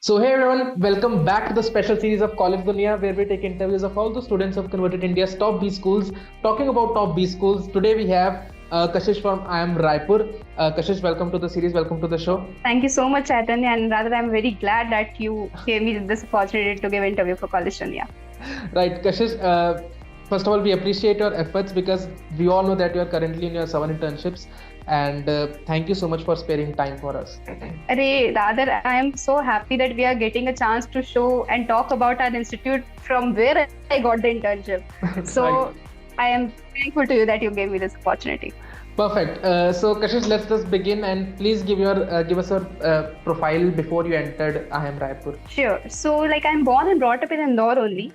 So, hey everyone, welcome back to the special series of College Dunia where we take interviews of all the students who have converted India's top B schools. Talking about top B schools, today we have Kashish from IIM Raipur. Kashish, welcome to the series, welcome to the show. Thank you so much, Chaitanya, and rather I'm very glad that you gave me this opportunity to give interview for College Dunia. Right, Kashish, first of all, we appreciate your efforts because we all know that you are currently in your 7 internships and thank you so much for sparing time for us. Rather, I am so happy that we are getting a chance to show and talk about our institute from where I got the internship. Right. So I am thankful to you that you gave me this opportunity. Perfect. So Kashish, let's just begin and please give us your profile before you entered IIM Raipur. Sure. So, I'm born and brought up in Indore only.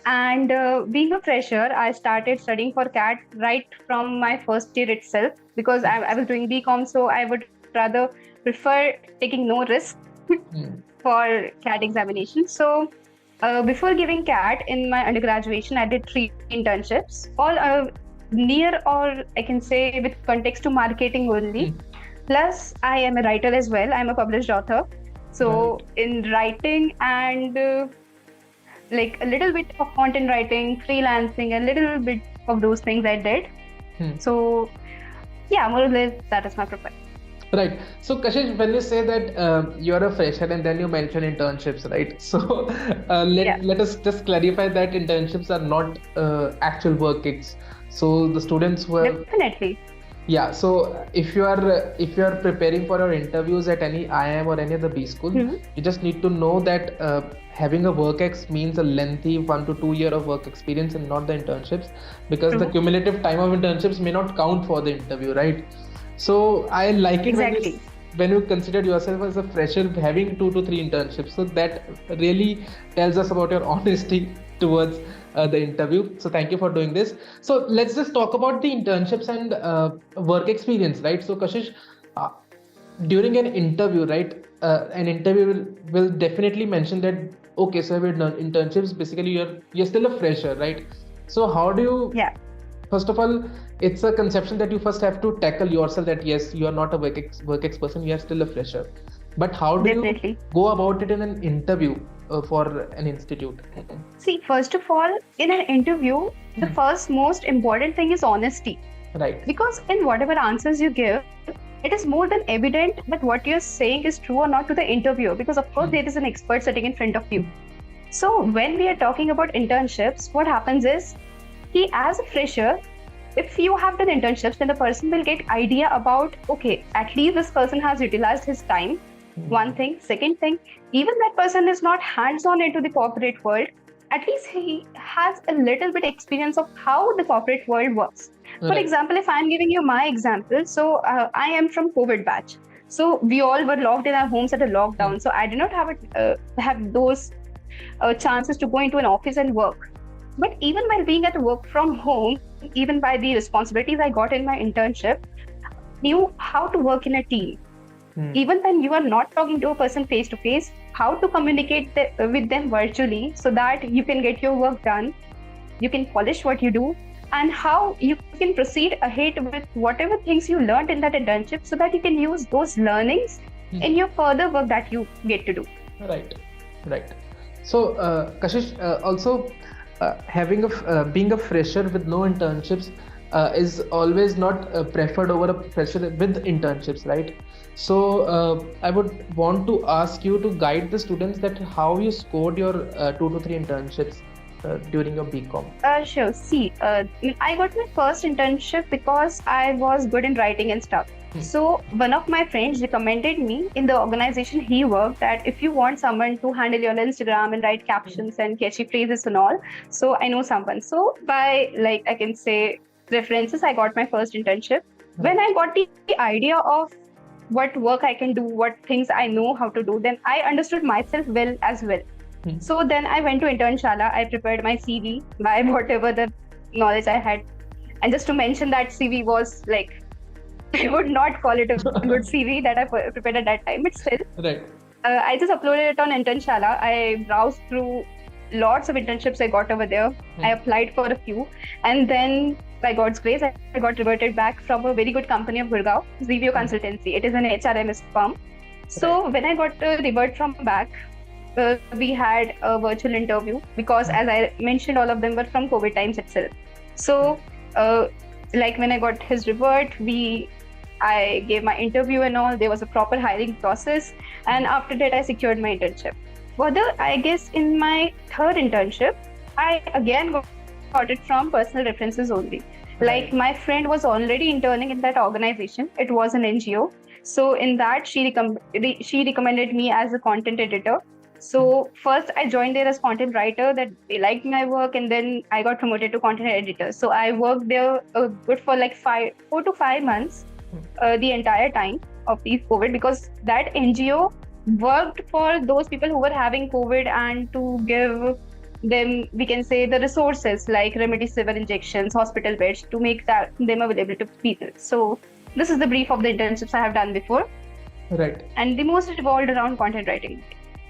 And being a fresher, I started studying for CAT right from my first year itself because I was doing BCom, so I would rather prefer taking no risk for CAT examination. So before giving CAT in my undergraduation, I did 3 internships, all near or I can say with context to marketing only. Plus, I am a writer as well. I'm a published author. So in writing and a little bit of content writing, freelancing, a little bit of those things I did. So, yeah, more or less that is my profile. Right. So, Kashish, when you say that you're a fresher and then you mention internships, right? So, let us just clarify that internships are not actual work gigs. So, the students who are definitely. Yeah, so if you are preparing for your interviews at any IIM or any other B school, you just need to know that having a work ex means a lengthy 1 to 2 year of work experience and not the internships, because the cumulative time of internships may not count for the interview, right? So I like it when you consider yourself as a fresher having 2 to 3 internships. So that really tells us about your honesty towards the interview. So thank you for doing this. So let's just talk about the internships and work experience, right? So Kashish, during an interview, right? An interview will definitely mention that, okay, so we've done internships. Basically, you're still a fresher, right? So how do you? Yeah. First of all, it's a conception that you first have to tackle yourself that yes, you are not a work ex person, you are still a fresher. But how do you go about it in an interview for an institute? See, first of all, in an interview, the first most important thing is honesty. Right. Because in whatever answers you give, it is more than evident that what you're saying is true or not to the interviewer, because of course there is an expert sitting in front of you. So when we are talking about internships, what happens is, as a fresher, if you have done internships, then the person will get idea about, okay, at least this person has utilized his time. One thing. Second thing, even that person is not hands-on into the corporate world, at least he has a little bit experience of how the corporate world works. For example, if I'm giving you my example, so I am from COVID batch. So we all were locked in our homes at a lockdown. So I did not have those chances to go into an office and work. But even while being at work from home, even by the responsibilities I got in my internship, knew how to work in a team. Even when you are not talking to a person face to face, how to communicate with them virtually so that you can get your work done, you can polish what you do, and how you can proceed ahead with whatever things you learned in that internship so that you can use those learnings in your further work that you get to do. Right. So, Kashish, also being a fresher with no internships is always not preferred over a fresher with internships, right? So I would want to ask you to guide the students that how you scored your 2 to 3 internships during your BCom. Sure. See, I got my first internship because I was good in writing and stuff. So one of my friends recommended me in the organization he worked that if you want someone to handle your Instagram and write captions and catchy phrases and all, so I know someone. So by I can say references, I got my first internship. When I got the idea of what work I can do, what things I know how to do, then I understood myself well as well. So then I went to Internshala. I prepared my CV by whatever the knowledge I had. And just to mention that CV was I would not call it a good CV that I prepared at that time, but still. Right. I just uploaded it on Internshala. I browsed through lots of internships I got over there. I applied for a few. And then by God's grace, I got reverted back from a very good company of Gurgaon, Zivio Consultancy. It is an HRMS firm. So when I got to revert from back, we had a virtual interview because, as I mentioned, all of them were from COVID times itself. So, like when I got his revert, I gave my interview and all. There was a proper hiring process, and after that, I secured my internship. Further, I guess in my third internship, I again got it from personal references only. Like my friend was already interning in that organization. It was an NGO. So in that, she recommended me as a content editor. So first I joined there as content writer, that they liked my work, and then I got promoted to content editor. So I worked there good for like 4 to 5 months, the entire time of the COVID, because that NGO worked for those people who were having COVID and to give them, we can say, the resources like remdesivir injections, hospital beds, to make them available to people. So this is the brief of the internships I have done before. Right. And the most revolved around content writing.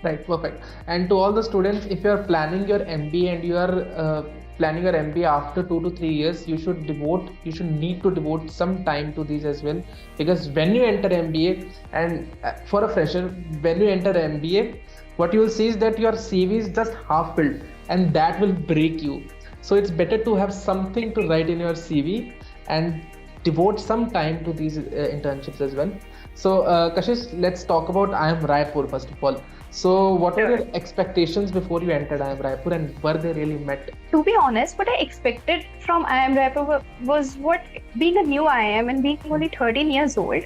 Right, perfect. And to all the students, if you are planning your MBA and you are planning your MBA after 2 to 3 years, you should need to devote some time to these as well. Because when you enter MBA, and for a fresher, when you enter MBA, what you will see is that your CV is just half filled, and that will break you. So it's better to have something to write in your CV and devote some time to these internships as well. So Kashish, let's talk about IIM Raipur first of all. So what were your expectations before you entered IIM Raipur, and were they really met? To be honest, what I expected from IIM Raipur was what, being a new IIM and being only 13 years old,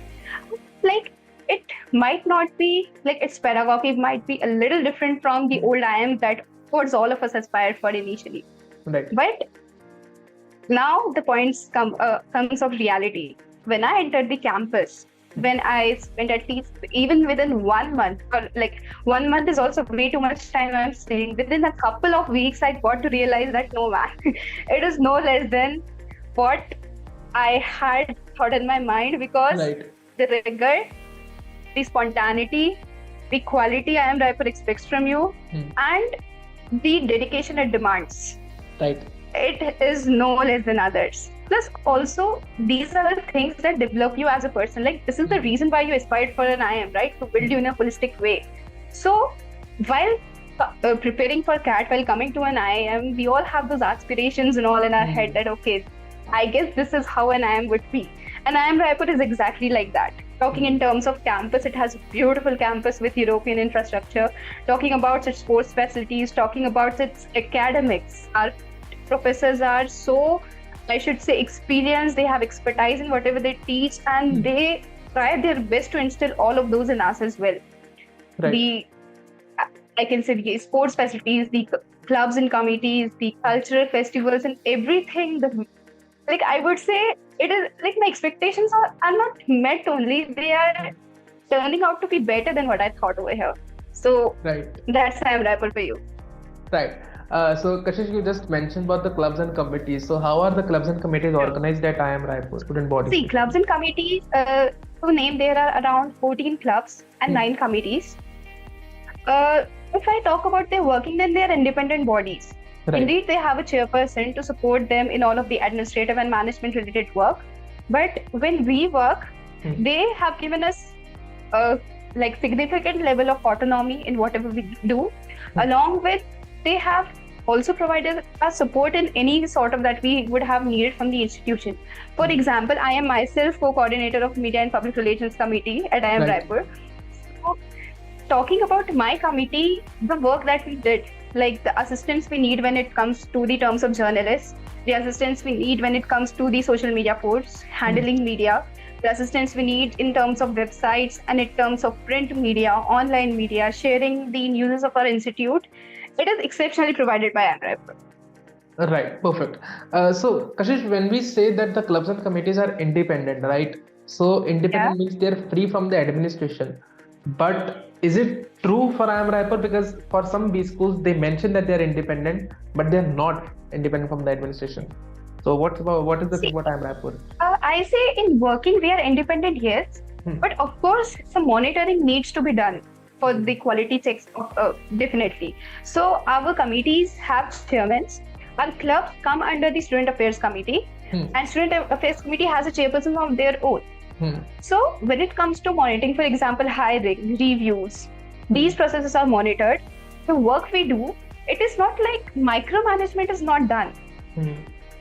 like it might not be, like its pedagogy might be a little different from the old IIM that towards all of us aspired for initially. Right. But now the points comes of reality. When I entered the campus, when I spent at least even within 1 month, or like 1 month is also way too much time I'm staying. Within a couple of weeks, I got to realize that no man, it is no less than what I had thought in my mind, because the rigor, the spontaneity, the quality IIM Raipur expects from you, and the dedication it demands. Right. It is no less than others. Plus, also, these are the things that develop you as a person. Like, this is the reason why you aspired for an IIM, right? To build you in a holistic way. So, while preparing for CAT, while coming to an IIM, we all have those aspirations and all in our head that, okay, I guess this is how an IIM would be. And IIM Raipur is exactly like that. Talking in terms of campus, it has a beautiful campus with European infrastructure. Talking about its sports facilities, talking about its academics. Our professors are so, I should say, experienced. They have expertise in whatever they teach, and they try their best to instill all of those in us as well. Right. I can say the sports facilities, the clubs and committees, the cultural festivals, and everything. Like I would say, it is like my expectations are not met only. They are turning out to be better than what I thought over here. So that's IIM Raipur for you. Right. So Kashish, you just mentioned about the clubs and committees. So how are the clubs and committees organized at IIM Raipur, student bodies? See, clubs and committees, to name, there are around 14 clubs and 9 committees. If I talk about their working, then they are independent bodies. Right. Indeed, they have a chairperson to support them in all of the administrative and management related work. But when we work, they have given us like significant level of autonomy in whatever we do. Along with, they have also provided us support in any sort of that we would have needed from the institution. For example, I am myself co-coordinator of Media and Public Relations Committee at IIM Raipur. So, talking about my committee, the work that we did, like the assistance we need when it comes to the terms of journalists, the assistance we need when it comes to the social media posts, handling media, the assistance we need in terms of websites and in terms of print media, online media, sharing the news of our institute, it is exceptionally provided by IIM Raipur. Right, perfect. So Kashish, when we say that the clubs and committees are independent, right? So independent means they're free from the administration. But is it true for IIM Raipur? Because for some B schools, they mention that they're independent, but they're not independent from the administration. So what is the thing about IIM Raipur? I say in working, we are independent, yes. But of course, some monitoring needs to be done for the quality checks, definitely. So our committees have chairmen. Our clubs come under the Student Affairs Committee, and Student Affairs Committee has a chairperson of their own. So when it comes to monitoring, for example, hiring, reviews, these processes are monitored. the work we do, it is not like micromanagement is not done.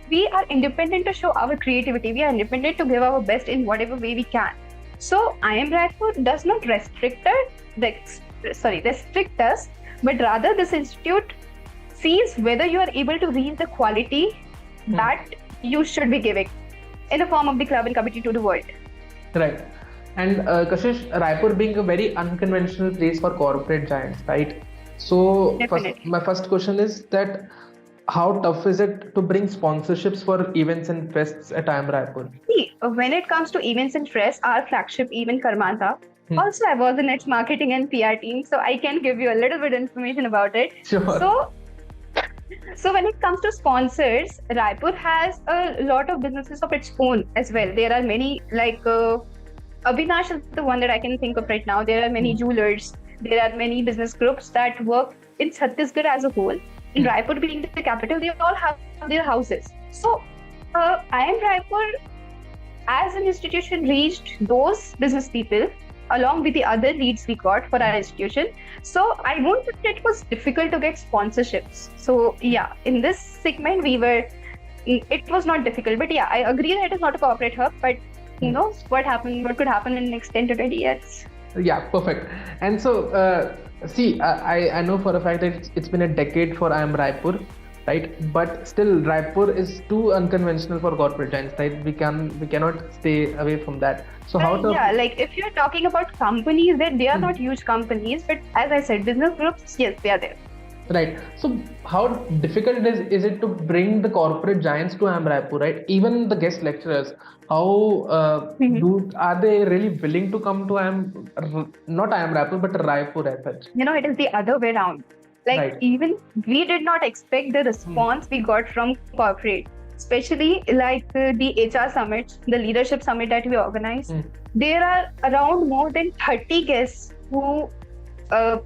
We are independent to show our creativity. We are independent to give our best in whatever way we can. So IIM Raipur does not restrict us, but rather this institute sees whether you are able to reach the quality that you should be giving in the form of the club and committee to the world. Right. And Kashish, Raipur being a very unconventional place for corporate giants, right? So my first question is that how tough is it to bring sponsorships for events and fests at IIM Raipur? See, when it comes to events and fests, our flagship event Karmanta, also I was in its marketing and PR team, so I can give you a little bit information about it. Sure. So when it comes to sponsors, Raipur has a lot of businesses of its own as well. There are many, like Avinash is the one that I can think of right now. There are many jewelers. There are many business groups that work in Chhattisgarh as a whole. In Raipur being the capital, they all have their houses. So IIM Raipur as an institution reached those business people along with the other leads we got for our institution. So I won't say it was difficult to get sponsorships. So yeah, in this segment it was not difficult. But yeah, I agree that it is not a corporate hub, but who knows what could happen in the next 10 to 20 years. Yeah, perfect. And so I know for a fact that it's been a decade for IIM Raipur, right? But still Raipur is too unconventional for corporate giants, right? We cannot stay away from that. So like if you're talking about companies, that they are not huge companies, but as I said, business groups, yes, they are there. Right. So how difficult is it to bring the corporate giants to IIM Raipur, right? Even the guest lecturers, how are they really willing to come to not IIM Raipur, but Raipur as such? It is the other way around. Even we did not expect the response we got from corporate, especially like the HR summit, the leadership summit that we organized. There are around more than 30 guests who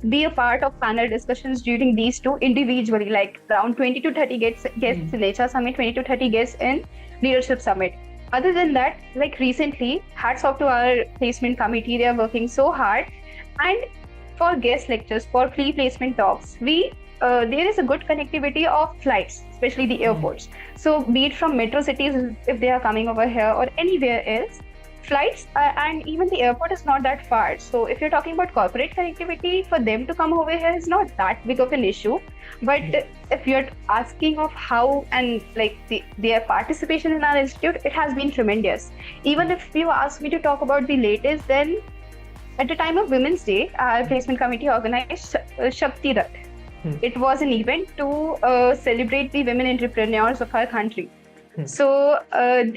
be a part of panel discussions during these two individually, like around 20 to 30 guests in HR Summit, 20 to 30 guests in Leadership Summit. Other than that, like recently, hats off to our placement committee, they are working so hard. And for guest lectures, for free placement talks, there is a good connectivity of flights, especially the airports. So be it from metro cities, if they are coming over here or anywhere else, flights and even the airport is not that far. So if you're talking about corporate connectivity, for them to come over here is not that big of an issue. But if you're asking of how and like their participation in our institute, it has been tremendous. Even if you ask me to talk about the latest, then at the time of Women's Day, our placement committee organized Shakti Rath. It was an event to celebrate the women entrepreneurs of our country. So I'm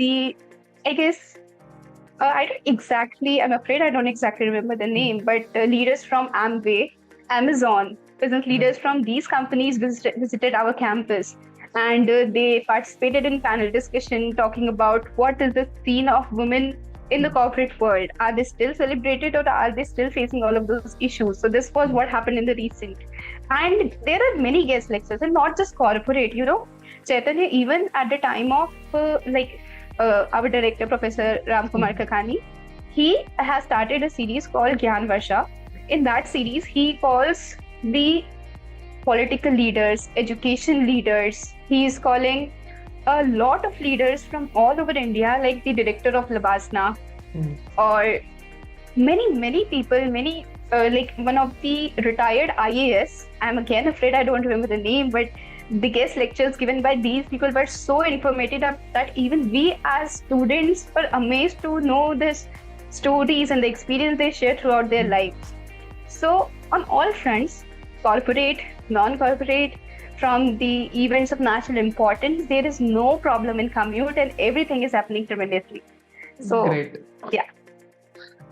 afraid I don't exactly remember the name, but leaders from Amway, Amazon, business leaders from these companies visited our campus, and they participated in panel discussion talking about what is the scene of women in the corporate world. Are they still celebrated or are they still facing all of those issues? So this was what happened in the recent. And there are many guest lectures, and not just corporate, Chaitanya, even at the time of our director, Professor Ramkumar Kakani, he has started a series called Gyan Varsha. In that series, he calls the political leaders, education leaders. He is calling a lot of leaders from all over India, like the director of Labasna, or many people, like one of the retired IAS. I'm again afraid I don't remember the name, but the guest lectures given by these people were so informative that even we as students were amazed to know these stories and the experience they share throughout their lives. So on all fronts, corporate, non-corporate, from the events of national importance, there is no problem in commute and everything is happening tremendously. So, great. Yeah.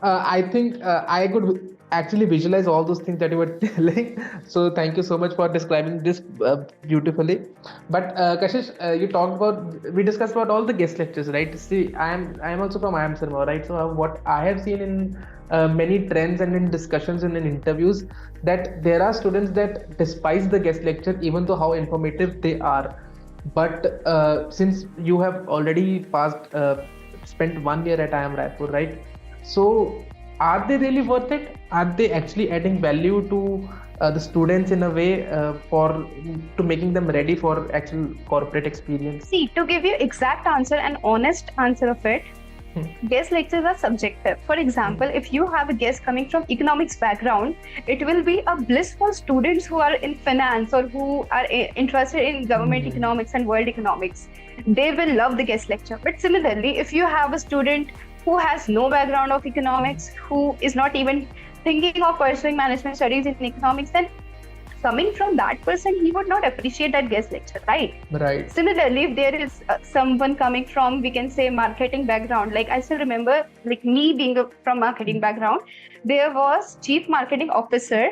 I think I could actually visualize all those things that you were telling. So thank you so much for describing this beautifully. But Kashish, we discussed about all the guest lectures, right? See, I am also from IIM Cinema, right? So what I have seen in many trends and in discussions and in interviews, that there are students that despise the guest lecture even though how informative they are. But since you have already spent 1 year at IIM Raipur, right? So are they really worth it? Are they actually adding value to the students in a way for to making them ready for actual corporate experience? See, to give you exact answer and honest answer of it, Hmm. guest lectures are subjective. For example, if you have a guest coming from economics background, it will be a bliss for students who are in finance or who are interested in government economics and world economics. They will love the guest lecture. But similarly, if you have a student who has no background of economics, who is not even thinking of pursuing management studies in economics, then coming from that person, he would not appreciate that guest lecture, right? Right. Similarly, if there is someone coming from, we can say, marketing background, like I still remember, like me being from marketing background, there was chief marketing officer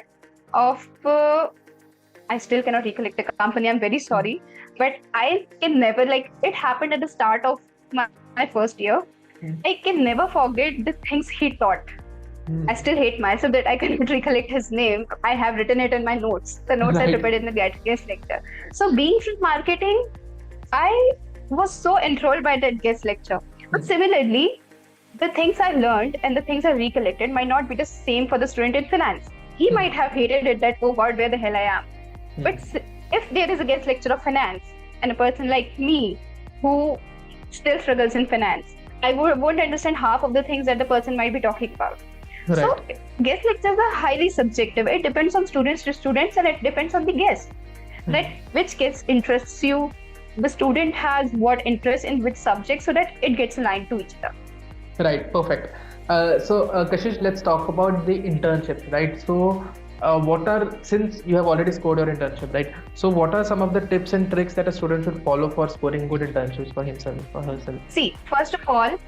of, I still cannot recollect the company, I'm very sorry, but I can never, like, it happened at the start of my first year. I can never forget the things he taught. I still hate myself that I cannot recollect his name. I have written it in my notes. The notes I Right. prepared in the guest lecture. So being from marketing, I was so enthralled by that guest lecture. But similarly, the things I learned and the things I recollected might not be the same for the student in finance. He might have hated it that, oh God, where the hell I am. But if there is a guest lecture of finance and a person like me who still struggles in finance, I won't understand half of the things that the person might be talking about. Right. So guest lectures are highly subjective. It depends on students to students and it depends on the guest. That which guest interests you, the student has what interest in which subject, so that it gets aligned to each other. Right, perfect. Kashish, let's talk about the internships, right? So, since you have already scored your internship, right? So, what are some of the tips and tricks that a student should follow for scoring good internships for himself or herself? See, first of all,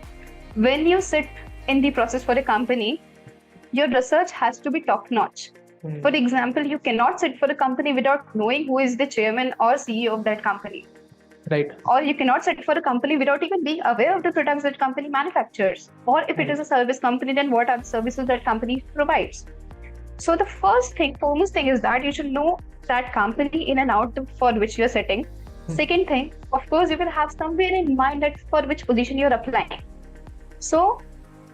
when you sit in the process for a company, your research has to be top notch. For example, you cannot sit for a company without knowing who is the chairman or CEO of that company. Right. Or you cannot sit for a company without even being aware of the products that company manufactures. Or if it is a service company, then what are the services that company provides? So the foremost thing is that you should know that company in and out for which you're sitting. Second thing, of course, you will have somewhere in mind that for which position you're applying. So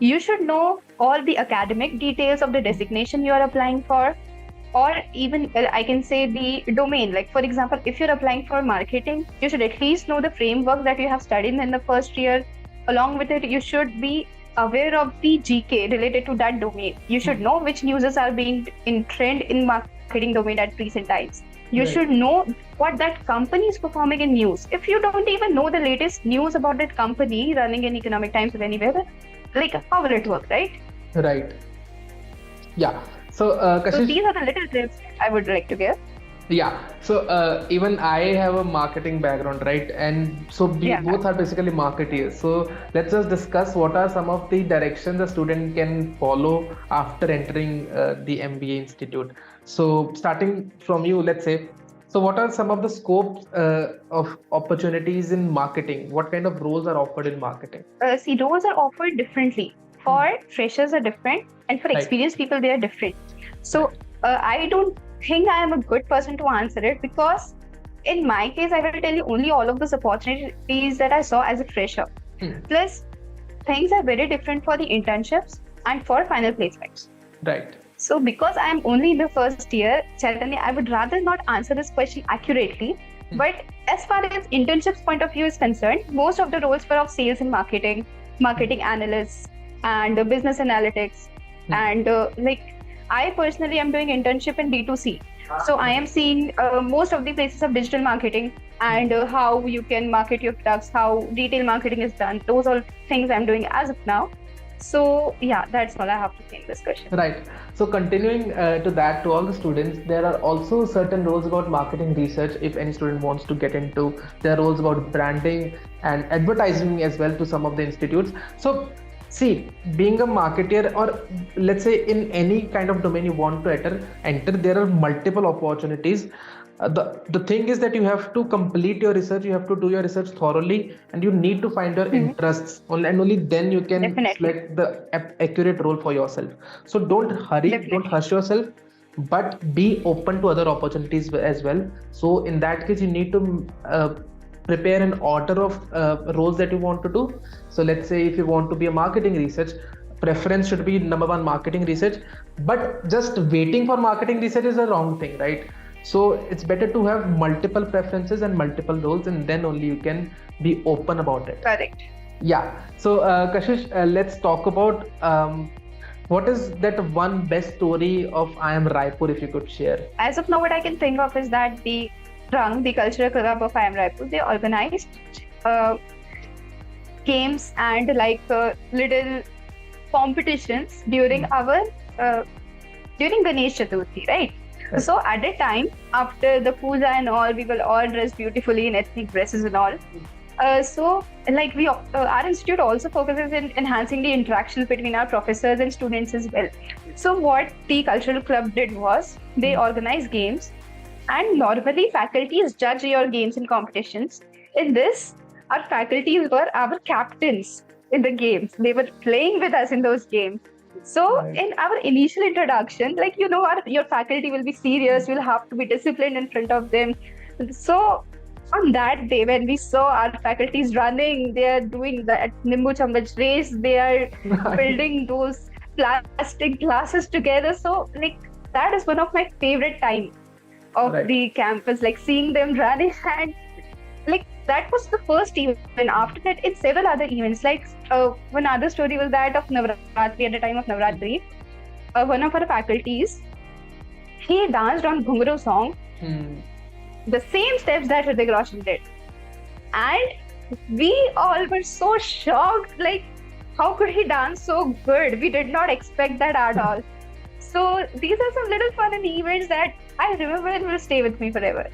you should know all the academic details of the designation you are applying for, or even I can say the domain. Like for example, if you're applying for marketing, you should at least know the framework that you have studied in the first year. Along with it, you should be aware of the GK related to that domain. You should know which newses are being in trend in marketing domain at recent times. You should know what that company is performing in news. If you don't even know the latest news about that company running in Economic Times or anywhere, like how will it work, right? Right. Yeah. So, So Kashish, these are the little tips I would like to give. yeah. So, even I have a marketing background, right? And so we both are basically marketeers. So, let's just discuss what are some of the directions a student can follow after entering the MBA institute. So, starting from you, let's say, so what are some of the scopes of opportunities in marketing? What kind of roles are offered in marketing? See, roles are offered differently. For freshers are different, and for experienced people, they are different. So, I don't think I am a good person to answer it, because in my case, I will tell you only all of those opportunities that I saw as a fresher. Plus, things are very different for the internships and for final placements. Right. So because I am only in the first year, Chaitanya, I would rather not answer this question accurately. But as far as internships point of view is concerned, most of the roles were of sales and marketing, marketing analysts, and business analytics. And like I personally am doing internship in D2C. So I am seeing most of the places of digital marketing and how you can market your products, how retail marketing is done. Those are things I'm doing as of now. So yeah, that's all I have to say in this question. Right. So continuing to that, to all the students, there are also certain roles about marketing research. If any student wants to get into, there are roles about branding and advertising as well to some of the institutes. So see, being a marketer, or let's say in any kind of domain you want to enter, there are multiple opportunities. The thing is that you have to complete your research, you have to do your research thoroughly, and you need to find your interests, and only then you can select the accurate role for yourself. So don't hurry, don't hush yourself, but be open to other opportunities as well. So in that case, you need to prepare an order of roles that you want to do. So let's say if you want to be a marketing research, preference should be number one marketing research, but just waiting for marketing research is a wrong thing, right? So it's better to have multiple preferences and multiple roles, and then only you can be open about it. Correct. Yeah. So Kashish, let's talk about what is that one best story of IIM Raipur, if you could share? As of now, what I can think of is that the cultural club of IIM Raipur, they organized games and little competitions during our during Ganesh Chaturthi, right? Right. So at that time, after the puja and all, we will all dress beautifully in ethnic dresses and all. Our institute also focuses in enhancing the interactions between our professors and students as well. So what the cultural club did was they organized games, and normally faculties judge your games and competitions. In this, our faculties were our captains in the games. They were playing with us in those games. So Right. in our initial introduction, your faculty will be serious, you'll have to be disciplined in front of them. So on that day, when we saw our faculties running, they are doing that Nimbu Chammach race, they are building those plastic glasses together. So that is one of my favorite time of Right. the campus, seeing them running, and that was the first event. After that, in several other events, one other story was that of Navratri. At the time of Navratri, one of our faculties, he danced on Ghungru song, the same steps that Hrithik Roshan did. And we all were so shocked, how could he dance so good? We did not expect that at all. So these are some little fun and events that I remember and will stay with me forever.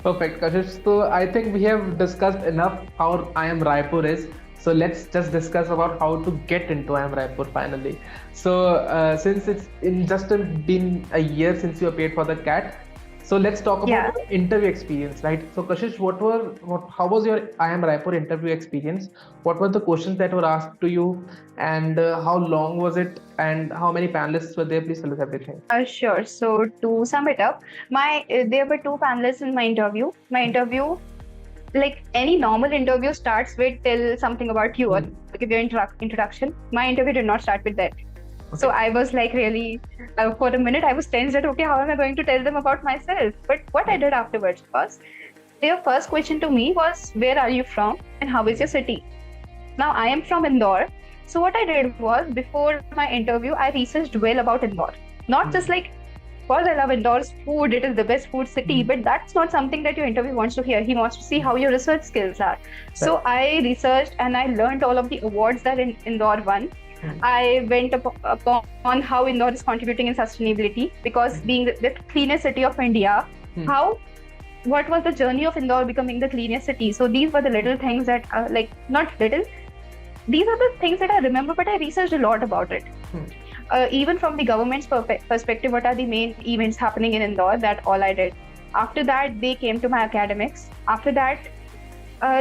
Perfect, Kashish. So I think we have discussed enough how IIM Raipur is. So let's just discuss about how to get into IIM Raipur finally. So since it's been a year since you appeared for the CAT, so let's talk about Yeah. your interview experience, right? So Kashish, how was your IIM Raipur interview experience? What were the questions that were asked to you, and how long was it, and how many panelists were there? Please tell us everything. Sure. So to sum it up, there were two panelists in my interview. My interview, like any normal interview, starts with tell something about you or give your introduction. My interview did not start with that. So I was really, for a minute, I was tense that, okay, how am I going to tell them about myself? But what I did afterwards was, their first question to me was, where are you from and how is your city? Now, I am from Indore. So what I did was, before my interview, I researched well about Indore. Not just because I love Indore's food, it is the best food city, but that's not something that your interview wants to hear. He wants to see how your research skills are. So I researched and I learned all of the awards that Indore won. I went upon how Indore is contributing in sustainability, because being the cleanest city of India, what was the journey of Indore becoming the cleanest city? So these were the little things that, not little, these are the things that I remember, but I researched a lot about it. Even from the government's perspective, what are the main events happening in Indore? That all I did. After that, they came to my academics. After that,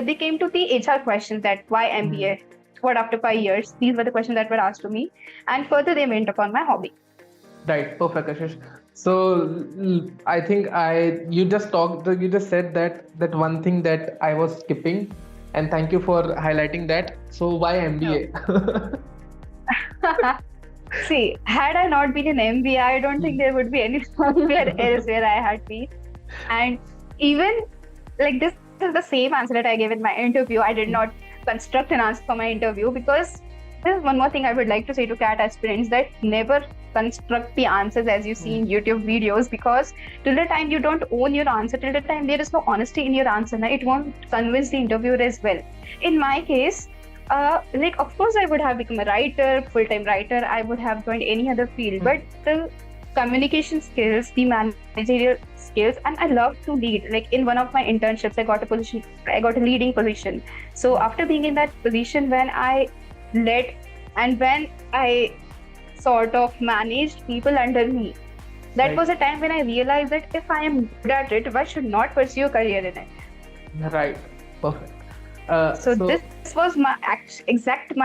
they came to the HR questions, that why MBA? What after 5 years? These were the questions that were asked to me. And further, they went upon my hobby. Right, perfect, Kashish. So I think you just said that one thing that I was skipping, and thank you for highlighting that. So why MBA? See, had I not been in MBA, I don't think there would be anywhere else where I had been. And even this is the same answer that I gave in my interview. I did not construct an answer for my interview, because there's one more thing I would like to say to CAT aspirants, that never construct the answers as you see in YouTube videos, because till the time you don't own your answer, till the time there is no honesty in your answer, it won't convince the interviewer as well. In my case, of course I would have become a writer, full-time writer, I would have joined any other field, but the communication skills, the managerial skills, and I love to lead. In one of my internships, I got a leading position. So after being in that position, when I led and when I sort of managed people under me, that was a time when I realized that if I am good at it, why should not pursue a career in it? Right, perfect. So this was my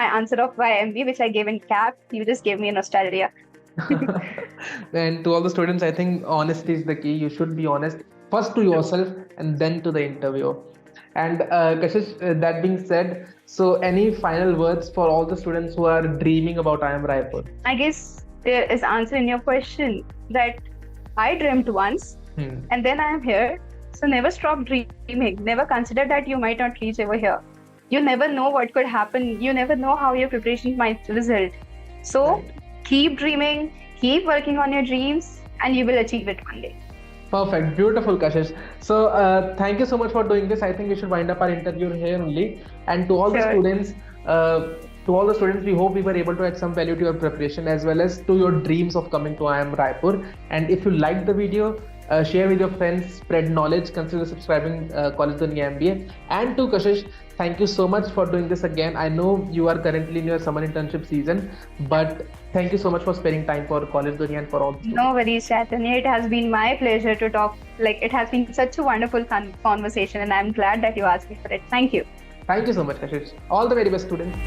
answer of why MBA, which I gave in CAP. You just gave me a nostalgia. And to all the students, I think honesty is the key. You should be honest first to yourself and then to the interviewer. And Kashish, that being said, so any final words for all the students who are dreaming about IIM Raipur? I guess there is answer in your question that I dreamt once and then I am here. So never stop dreaming. Never consider that you might not reach over here. You never know what could happen. You never know how your preparation might result. So keep dreaming, keep working on your dreams, and you will achieve it one day. Perfect. Beautiful, Kashish. So, thank you so much for doing this. I think we should wind up our interview here only. And to all the students, we hope we were able to add some value to your preparation as well as to your dreams of coming to IIM Raipur. And if you liked the video, share with your friends, spread knowledge, consider subscribing College Dunia MBA. And to Kashish, thank you so much for doing this again. I know you are currently in your summer internship season, but thank you so much for sparing time for College Dunia and for all the students. No worries, Chaitanya. It has been my pleasure to talk. It has been such a wonderful conversation, and I'm glad that you asked me for it. Thank you. Thank you so much, Kashish. All the very best, students.